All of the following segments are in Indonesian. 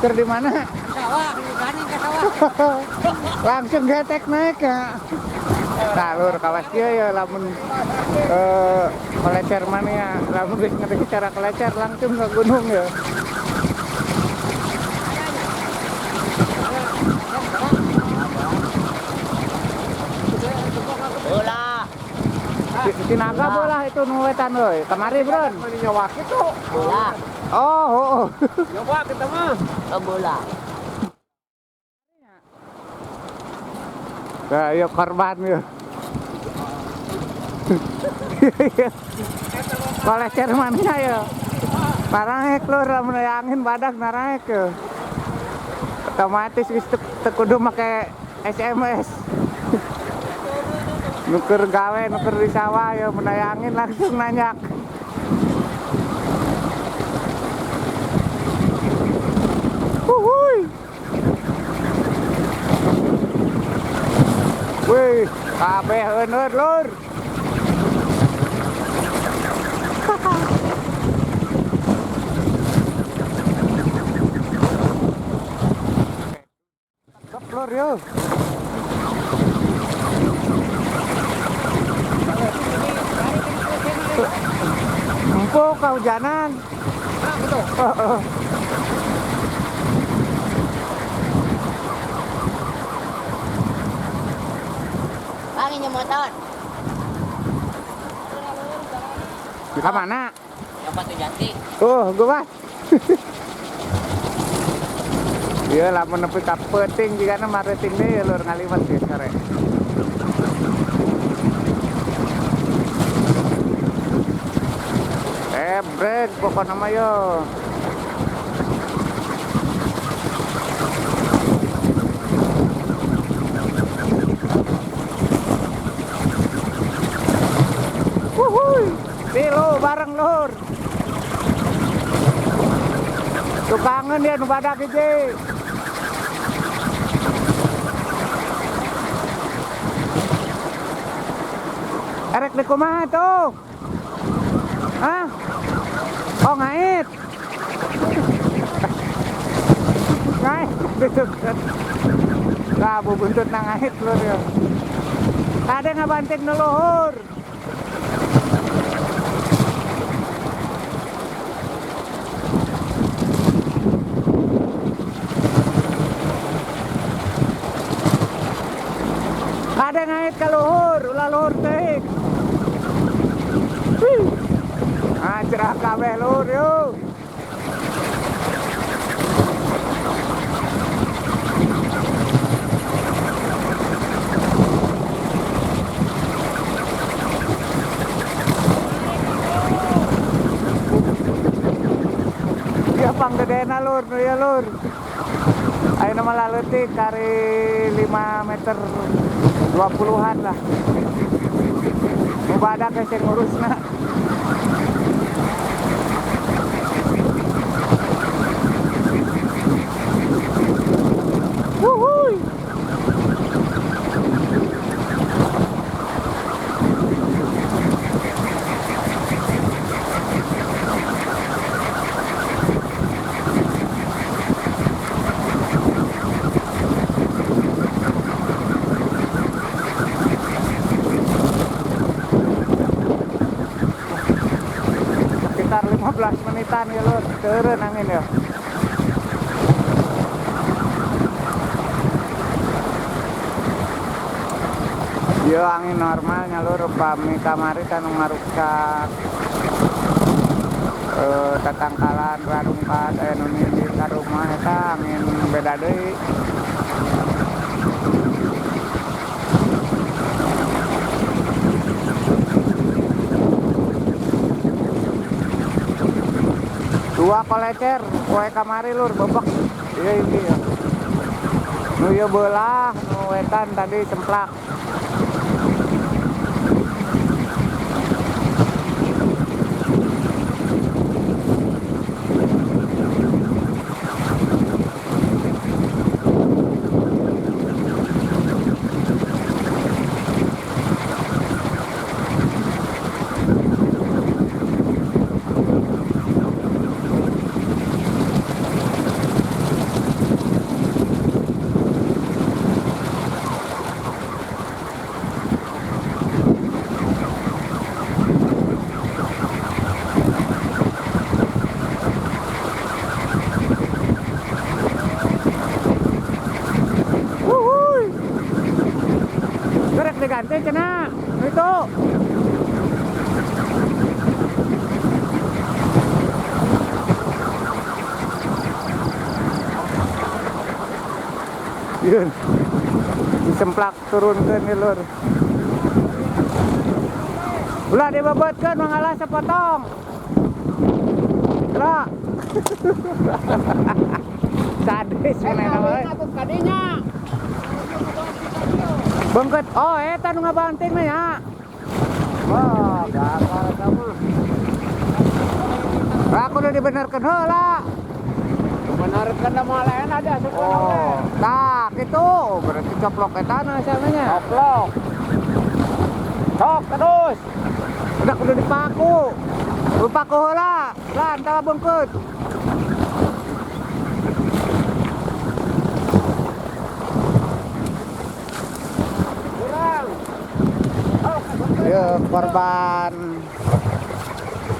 Nuker di mana? Sawah, gandeng ke sawah. Langsung getek naik ya. Nah lur kawas dia ya lamun kelecer mania, lamun geus ngerti cara kelecer langsung ke gunung ya. Bola. Sinaga bola itu nuwetan euy. Kamari bron. Nyawa kitu. Bola. Oh. Nyawa kita mah. Bola. Nah, yuk korban yuk. Kelecer mania ya. Naraek lur lamun aya angin badak naraek ya. Otomatis wis teu kudu make SMS. Nuker gawe, nuker di sawah ya mun aya angin langsung nanyak. Wuhui. Wih, kabeh heuneut lur. Kep lur yuk. Empuk kehujanan. Panginnya motor. Ke mana? Yang Batu Jati. Gua. Iya lamun nepi ka peuting jigana mariting deui lur ngaliwat geus sare. Brek pokoknya mah yo. Wuhui, tilo bareng lur. Tukangen dia nu badak hiji. Erek di kumaha tuh? Hah? Oh ngait. Ngait ditukeun. Lah bubuntut na ngait lur ya. Ada ngabanting nu luhur. Ada ngait ka luhur, ulah luhur teh. Cerah kabeh lur yuk. Ya panggedena lur, ya lur. Ayo nama laleutik kari 5 meter 20-an lah. Nu badak sing ngurusna. Wuhui. Sekitar 15 menitan ya lur, turun angin ya. Yo angin normalnya lur, upami kamari kan ngarusak tatangkalan radungkat nu nindi ka rumah eta angin beda deui. Dua kolecer, poe kamari lur bebek. Iya ini ya. Nu ieu beulah, nu wetan tadi cemplak. ganti kena. Itu. Yun. Disemplak turunkan ya lur. Ulah dibebetkeun mangalah sepotong. Lah. Sadis menena we. Kadinya. Bengket. Oh, eta nu ngabanting mah ya. Wah, gagal kamu. Aku udah dibenerkeun heula. Benarkan nama lain ada Oh, tak itu berarti coplok etana samanya. Coplok. Sok terus. Udah kudu dipaku. Dipaku heula. Lah antara bengket. Kurang. Ya korban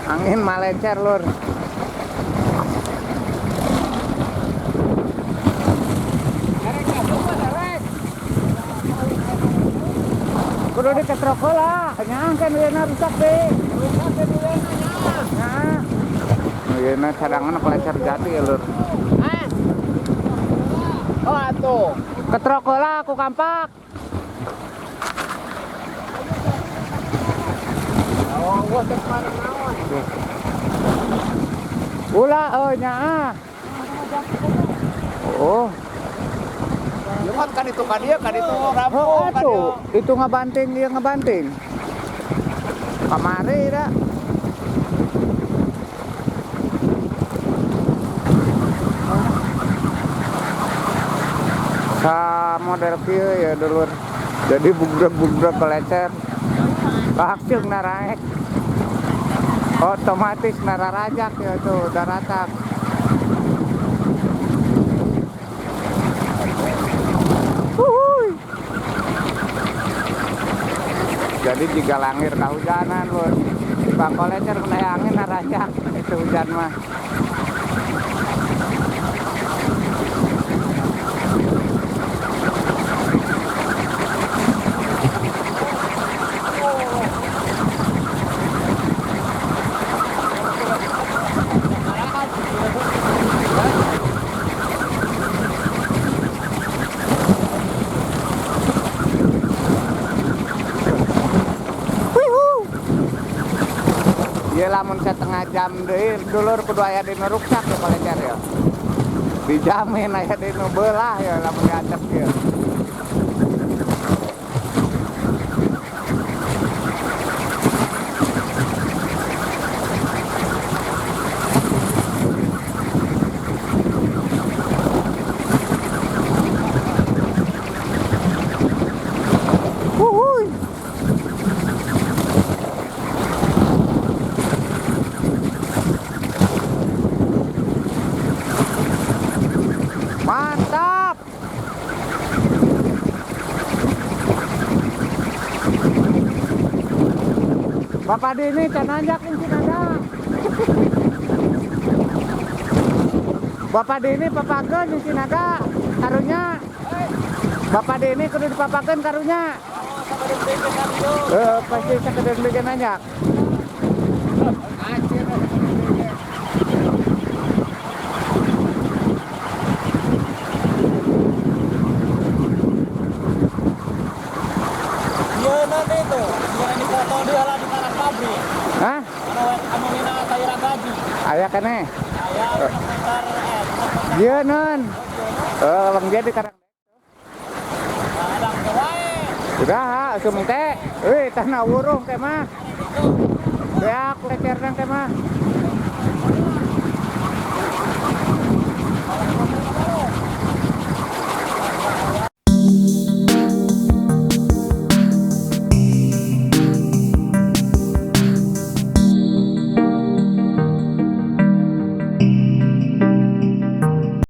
angin malencer lur. Kudu diketrok heula, nyangkeun yeuna rusak deh. Rusak dulunya. Nah. Yeuna cadangan pelencer jati ya lur. Oh atuh. Ketrok heula aku kampak. Oh, gua tekan naon. Ulah nyaa. Oh. Lewat kan itu kan dia kan itu Oh, rampung kan atuh. Itu ngabanting dia ngabanting. Kamari dah. Sa model kieu ya dulur. Jadi bugrek-bugrek pelencer. Langsung naraek. Otomatis nararajak ya tuh, daratak. Uhuy. Jadi jika langir kahujanan lur. Bang kolecer kena angin narajak itu hujan mah. Iya lamun setengah jam deui dulur kudu aya dina ruksak ya kolecer ya. Dijamin aya dina beulah ya lamun diacep kieu. Uhuy. Mantap. Bapak Dini can nanjak ini ada. Bapak Dini papakeun di sinaga karunya. Bapak Dini kudu dipapakeun karunya. Pasti sakedeung deui nanjak. Iya nanti itu. Yang di foto dia lah di kanan pabrik. Hah? Anu mina cairan gaji. Aya keneh. Aya sebentar Ieu non. Leng dia di karang. kadang wae. Udah, asum teh. Tanah urung teh mah. Ya, aku kecerna teh mah.